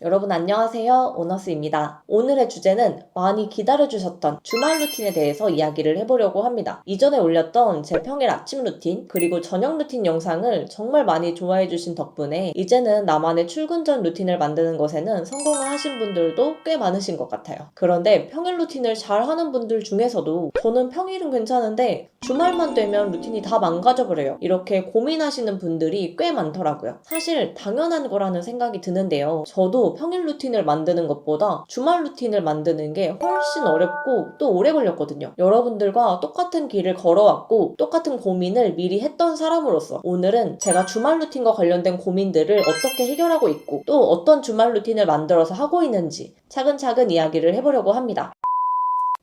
여러분 안녕하세요. 오너스입니다. 오늘의 주제는 많이 기다려주셨던 주말 루틴에 대해서 이야기를 해보려고 합니다. 이전에 올렸던 제 평일 아침 루틴 그리고 저녁 루틴 영상을 정말 많이 좋아해주신 덕분에 이제는 나만의 출근 전 루틴을 만드는 것에는 성공을 하신 분들도 꽤 많으신 것 같아요. 그런데 평일 루틴을 잘 하는 분들 중에서도 저는 평일은 괜찮은데 주말만 되면 루틴이 다 망가져버려요. 이렇게 고민하시는 분들이 꽤 많더라고요. 사실 당연한 거라는 생각이 드는데요. 저도 평일 루틴을 만드는 것보다 주말 루틴을 만드는 게 훨씬 어렵고 또 오래 걸렸거든요. 여러분들과 똑같은 길을 걸어왔고 똑같은 고민을 미리 했던 사람으로서 오늘은 제가 주말 루틴과 관련된 고민들을 어떻게 해결하고 있고 또 어떤 주말 루틴을 만들어서 하고 있는지 차근차근 이야기를 해보려고 합니다.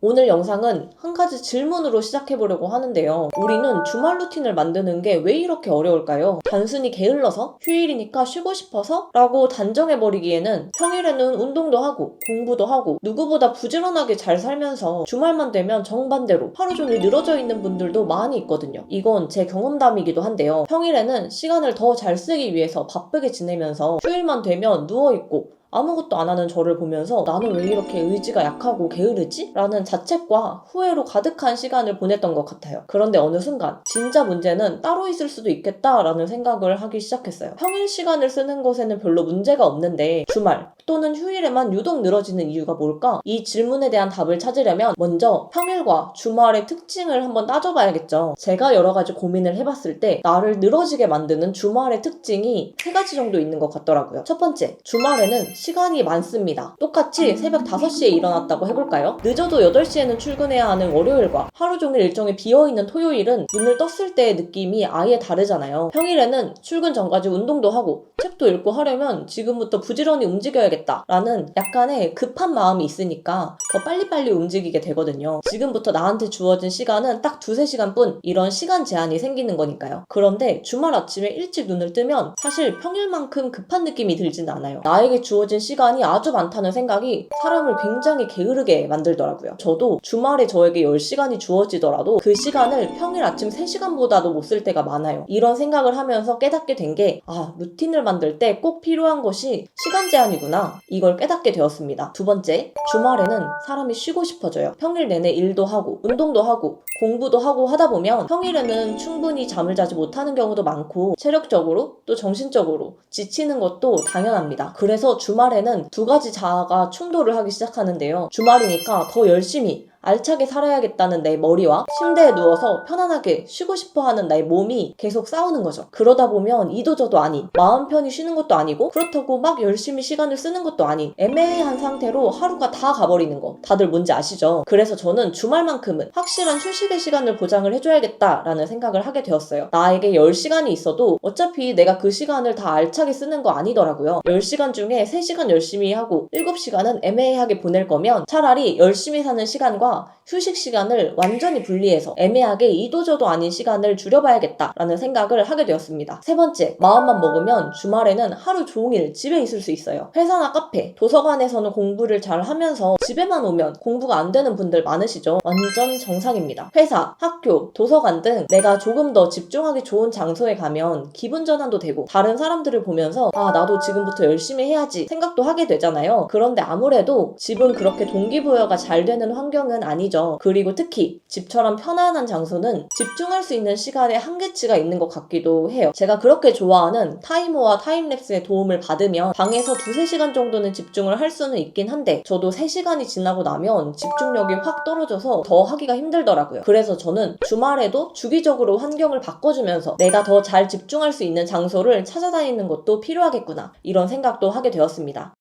오늘 영상은 한 가지 질문으로 시작해보려고 하는데요. 우리는 주말 루틴을 만드는 게 왜 이렇게 어려울까요? 단순히 게을러서? 휴일이니까 쉬고 싶어서? 라고 단정해버리기에는 평일에는 운동도 하고 공부도 하고 누구보다 부지런하게 잘 살면서 주말만 되면 정반대로 하루 종일 늘어져 있는 분들도 많이 있거든요. 이건 제 경험담이기도 한데요. 평일에는 시간을 더 잘 쓰기 위해서 바쁘게 지내면서 휴일만 되면 누워있고 아무것도 안 하는 저를 보면서 나는 왜 이렇게 의지가 약하고 게으르지? 라는 자책과 후회로 가득한 시간을 보냈던 것 같아요. 그런데 어느 순간 진짜 문제는 따로 있을 수도 있겠다라는 생각을 하기 시작했어요. 평일 시간을 쓰는 것에는 별로 문제가 없는데 주말 또는 휴일에만 유독 늘어지는 이유가 뭘까? 이 질문에 대한 답을 찾으려면 먼저 평일과 주말의 특징을 한번 따져봐야겠죠. 제가 여러 가지 고민을 해봤을 때 나를 늘어지게 만드는 주말의 특징이 세 가지 정도 있는 것 같더라고요. 첫 번째, 주말에는 시간이 많습니다. 똑같이 새벽 5시에 일어났다고 해볼까요? 늦어도 8시에는 출근해야 하는 월요일과 하루 종일 일정이 비어있는 토요일은 눈을 떴을 때의 느낌이 아예 다르잖아요. 평일에는 출근 전까지 운동도 하고 책도 읽고 하려면 지금부터 부지런히 움직여야겠다 라는 약간의 급한 마음이 있으니까 더 빨리빨리 움직이게 되거든요. 지금부터 나한테 주어진 시간은 딱 2~3시간뿐 이런 시간 제한이 생기는 거니까요. 그런데 주말 아침에 일찍 눈을 뜨면 사실 평일만큼 급한 느낌이 들진 않아요. 나에게 주어진 시간이 아주 많다는 생각이 사람을 굉장히 게으르게 만들더라고요. 저도 주말에 저에게 10시간이 주어지더라도 그 시간을 평일 아침 3시간보다도 못 쓸 때가 많아요. 이런 생각을 하면서 깨닫게 된 게 루틴을 만들 때 꼭 필요한 것이 시간 제한이구나 이걸 깨닫게 되었습니다. 두 번째, 주말에는 사람이 쉬고 싶어져요. 평일 내내 일도 하고 운동도 하고 공부도 하고 하다 보면 평일에는 충분히 잠을 자지 못하는 경우도 많고 체력적으로 또 정신적으로 지치는 것도 당연합니다. 그래서 주말에는 두 가지 자아가 충돌을 하기 시작하는데요. 주말이니까 더 열심히 알차게 살아야겠다는 내 머리와 침대에 누워서 편안하게 쉬고 싶어하는 나의 몸이 계속 싸우는 거죠. 그러다 보면 이도저도 아닌 마음 편히 쉬는 것도 아니고 그렇다고 막 열심히 시간을 쓰는 것도 아닌 애매한 상태로 하루가 다 가버리는 거 다들 뭔지 아시죠? 그래서 저는 주말만큼은 확실한 휴식의 시간을 보장을 해줘야겠다라는 생각을 하게 되었어요. 나에게 10시간이 있어도 어차피 내가 그 시간을 다 알차게 쓰는 거 아니더라고요. 10시간 중에 3시간 열심히 하고 7시간은 애매하게 보낼 거면 차라리 열심히 사는 시간과 휴식 시간을 완전히 분리해서 애매하게 이도저도 아닌 시간을 줄여봐야겠다라는 생각을 하게 되었습니다. 세 번째, 마음만 먹으면 주말에는 하루 종일 집에 있을 수 있어요. 회사나 카페, 도서관에서는 공부를 잘 하면서 집에만 오면 공부가 안 되는 분들 많으시죠? 완전 정상입니다. 회사, 학교, 도서관 등 내가 조금 더 집중하기 좋은 장소에 가면 기분 전환도 되고 다른 사람들을 보면서 나도 지금부터 열심히 해야지 생각도 하게 되잖아요. 그런데 아무래도 집은 그렇게 동기부여가 잘 되는 환경은 아니죠. 그리고 특히 집처럼 편안한 장소는 집중할 수 있는 시간에 한계치가 있는 것 같기도 해요. 제가 그렇게 좋아하는 타이머와 타임랩스의 도움을 받으면 방에서 2~3시간 정도는 집중을 할 수는 있긴 한데 저도 3시간이 지나고 나면 집중력이 확 떨어져서 더 하기가 힘들더라고요. 그래서 저는 주말에도 주기적으로 환경을 바꿔주면서 내가 더 잘 집중할 수 있는 장소를 찾아다니는 것도 필요하겠구나 이런 생각도 하게 되었습니다.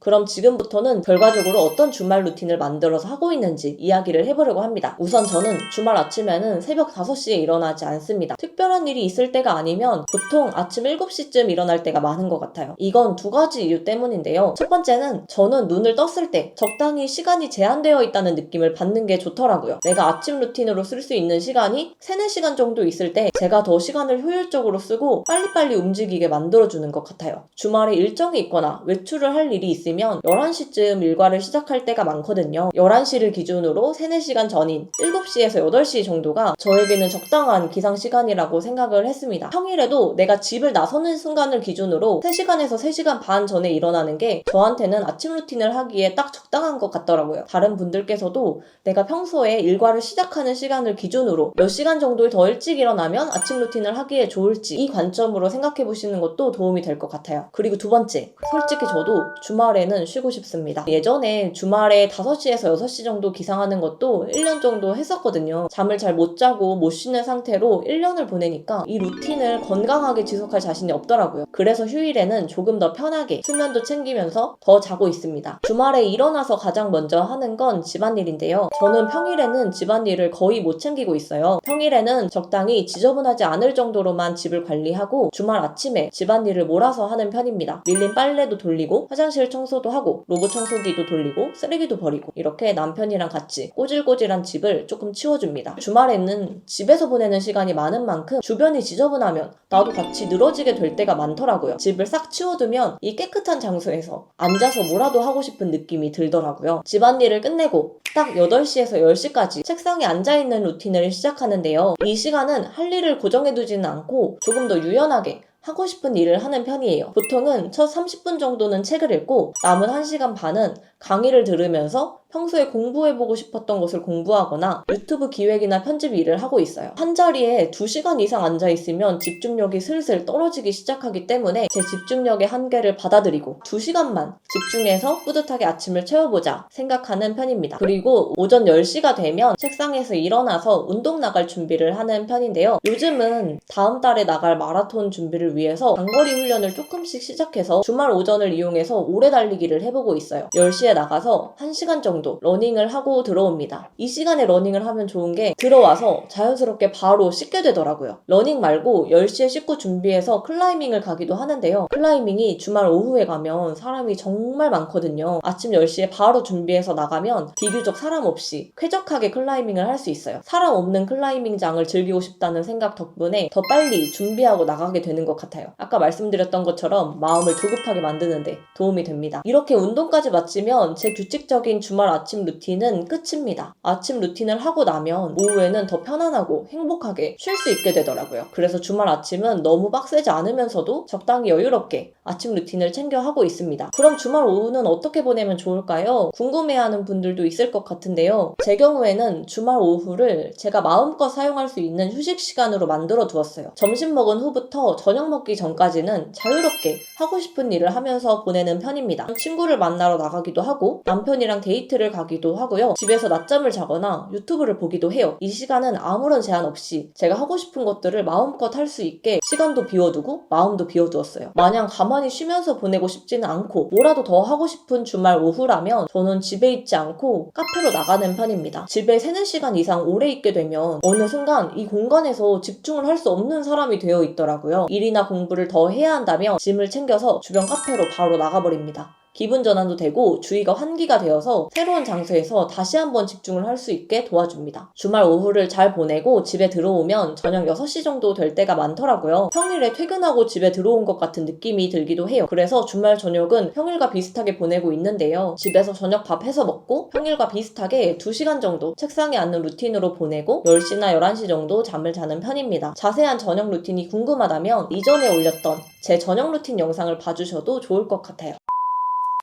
그럼 지금부터는 결과적으로 어떤 주말 루틴을 만들어서 하고 있는지 이야기를 해보려고 합니다. 우선 저는 주말 아침에는 새벽 5시에 일어나지 않습니다. 특별한 일이 있을 때가 아니면 보통 아침 7시쯤 일어날 때가 많은 것 같아요. 이건 두 가지 이유 때문인데요. 첫 번째는 저는 눈을 떴을 때 적당히 시간이 제한되어 있다는 느낌을 받는 게 좋더라고요. 내가 아침 루틴으로 쓸 수 있는 시간이 3~4시간 정도 있을 때 제가 더 시간을 효율적으로 쓰고 빨리빨리 움직이게 만들어주는 것 같아요. 주말에 일정이 있거나 외출을 할 일이 있으면 있으면 11시쯤 일과를 시작할 때가 많거든요. 11시를 기준으로 3, 4시간 전인 7시에서 8시 정도가 저에게는 적당한 기상시간이라고 생각을 했습니다. 평일에도 내가 집을 나서는 순간을 기준으로 3시간에서 3시간 반 전에 일어나는 게 저한테는 아침 루틴을 하기에 딱 적당한 것 같더라고요. 다른 분들께서도 내가 평소에 일과를 시작하는 시간을 기준으로 몇 시간 정도 더 일찍 일어나면 아침 루틴을 하기에 좋을지 이 관점으로 생각해 보시는 것도 도움이 될 것 같아요. 그리고 두 번째, 솔직히 저도 주말에는 쉬고 싶습니다. 예전에 주말에 5시에서 6시 정도 기상하는 것도 1년 정도 했었거든요. 잠을 잘 못 자고 못 쉬는 상태로 1년을 보내니까 이 루틴을 건강하게 지속할 자신이 없더라고요. 그래서 휴일에는 조금 더 편하게 수면도 챙기면서 더 자고 있습니다. 주말에 일어나서 가장 먼저 하는 건 집안일인데요. 저는 평일에는 집안일을 거의 못 챙기고 있어요. 평일에는 적당히 지저분하지 않을 정도로만 집을 관리하고 주말 아침에 집안일을 몰아서 하는 편입니다. 밀린 빨래도 돌리고 화장실 청소도 하고 로봇 청소기도 돌리고 쓰레기도 버리고 이렇게 남편이랑 같이 꼬질꼬질한 집을 조금 치워줍니다. 주말에는 집에서 보내는 시간이 많은 만큼 주변이 지저분하면 나도 같이 늘어지게 될 때가 많더라고요. 집을 싹 치워두면 이 깨끗한 장소에서 앉아서 뭐라도 하고 싶은 느낌이 들더라고요. 집안일을 끝내고 딱 8시에서 10시까지 책상에 앉아있는 루틴을 시작하는데요. 이 시간은 할 일을 고정해두지는 않고 조금 더 유연하게 하고 싶은 일을 하는 편이에요. 보통은 첫 30분 정도는 책을 읽고 남은 1시간 반은 강의를 들으면서 평소에 공부해보고 싶었던 것을 공부하거나 유튜브 기획이나 편집 일을 하고 있어요. 한자리에 2시간 이상 앉아있으면 집중력이 슬슬 떨어지기 시작하기 때문에 제 집중력의 한계를 받아들이고 2시간만 집중해서 뿌듯하게 아침을 채워보자 생각하는 편입니다. 그리고 오전 10시가 되면 책상에서 일어나서 운동 나갈 준비를 하는 편인데요. 요즘은 다음 달에 나갈 마라톤 준비를 위해서 장거리 훈련을 조금씩 시작해서 주말 오전을 이용해서 오래 달리기를 해보고 있어요. 10시에 나가서 1시간 정도 러닝을 하고 들어옵니다. 이 시간에 러닝을 하면 좋은 게 들어와서 자연스럽게 바로 씻게 되더라고요. 러닝 말고 10시에 씻고 준비해서 클라이밍을 가기도 하는데요. 클라이밍이 주말 오후에 가면 사람이 정말 많거든요. 아침 10시에 바로 준비해서 나가면 비교적 사람 없이 쾌적하게 클라이밍을 할 수 있어요. 사람 없는 클라이밍장을 즐기고 싶다는 생각 덕분에 더 빨리 준비하고 나가게 되는 것 같아요. 아까 말씀드렸던 것처럼 마음을 조급하게 만드는데 도움이 됩니다. 이렇게 운동까지 마치면 제 규칙적인 주말 아침 루틴은 끝입니다. 아침 루틴을 하고 나면 오후에는 더 편안하고 행복하게 쉴 수 있게 되더라고요. 그래서 주말 아침은 너무 빡세지 않으면서도 적당히 여유롭게 아침 루틴을 챙겨 하고 있습니다. 그럼 주말 오후는 어떻게 보내면 좋을까요? 궁금해하는 분들도 있을 것 같은데요. 제 경우에는 주말 오후를 제가 마음껏 사용할 수 있는 휴식 시간으로 만들어 두었어요. 점심 먹은 후부터 저녁 먹기 전까지는 자유롭게 하고 싶은 일을 하면서 보내는 편입니다. 친구를 만나러 나가기도 하고 남편이랑 데이트를 가기도 하고요. 집에서 낮잠을 자거나 유튜브를 보기도 해요. 이 시간은 아무런 제한 없이 제가 하고 싶은 것들을 마음껏 할 수 있게 시간도 비워두고 마음도 비워두었어요. 마냥 가만히 쉬면서 보내고 싶지는 않고 뭐라도 더 하고 싶은 주말 오후라면 저는 집에 있지 않고 카페로 나가는 편입니다. 집에 3, 4시간 이상 오래 있게 되면 어느 순간 이 공간에서 집중을 할 수 없는 사람이 되어 있더라고요. 일이나 공부를 더 해야 한다면 짐을 챙겨서 주변 카페로 바로 나가버립니다. 기분 전환도 되고 주의가 환기가 되어서 새로운 장소에서 다시 한번 집중을 할 수 있게 도와줍니다. 주말 오후를 잘 보내고 집에 들어오면 저녁 6시 정도 될 때가 많더라고요. 평일에 퇴근하고 집에 들어온 것 같은 느낌이 들기도 해요. 그래서 주말 저녁은 평일과 비슷하게 보내고 있는데요. 집에서 저녁 밥 해서 먹고 평일과 비슷하게 2시간 정도 책상에 앉는 루틴으로 보내고 10시나 11시 정도 잠을 자는 편입니다. 자세한 저녁 루틴이 궁금하다면 이전에 올렸던 제 저녁 루틴 영상을 봐주셔도 좋을 것 같아요.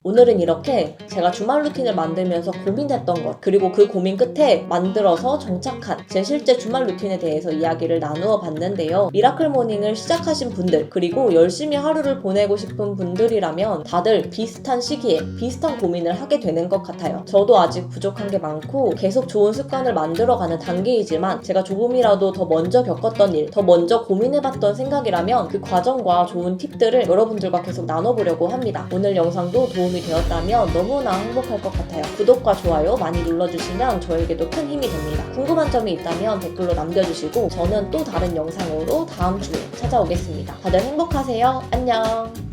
오늘은 이렇게 제가 주말 루틴을 만들면서 고민했던 것 그리고 그 고민 끝에 만들어서 정착한 제 실제 주말 루틴에 대해서 이야기를 나누어 봤는데요. 미라클 모닝을 시작하신 분들 그리고 열심히 하루를 보내고 싶은 분들이라면 다들 비슷한 시기에 비슷한 고민을 하게 되는 것 같아요. 저도 아직 부족한 게 많고 계속 좋은 습관을 만들어가는 단계이지만 제가 조금이라도 더 먼저 겪었던 일, 더 먼저 고민해봤던 생각이라면 그 과정과 좋은 팁들을 여러분들과 계속 나눠보려고 합니다. 오늘 영상도 도움이 되었다면 너무나 행복할 것 같아요. 구독과 좋아요 많이 눌러주시면 저에게도 큰 힘이 됩니다. 궁금한 점이 있다면 댓글로 남겨주시고 저는 또 다른 영상으로 다음 주에 찾아오겠습니다. 다들 행복하세요. 안녕.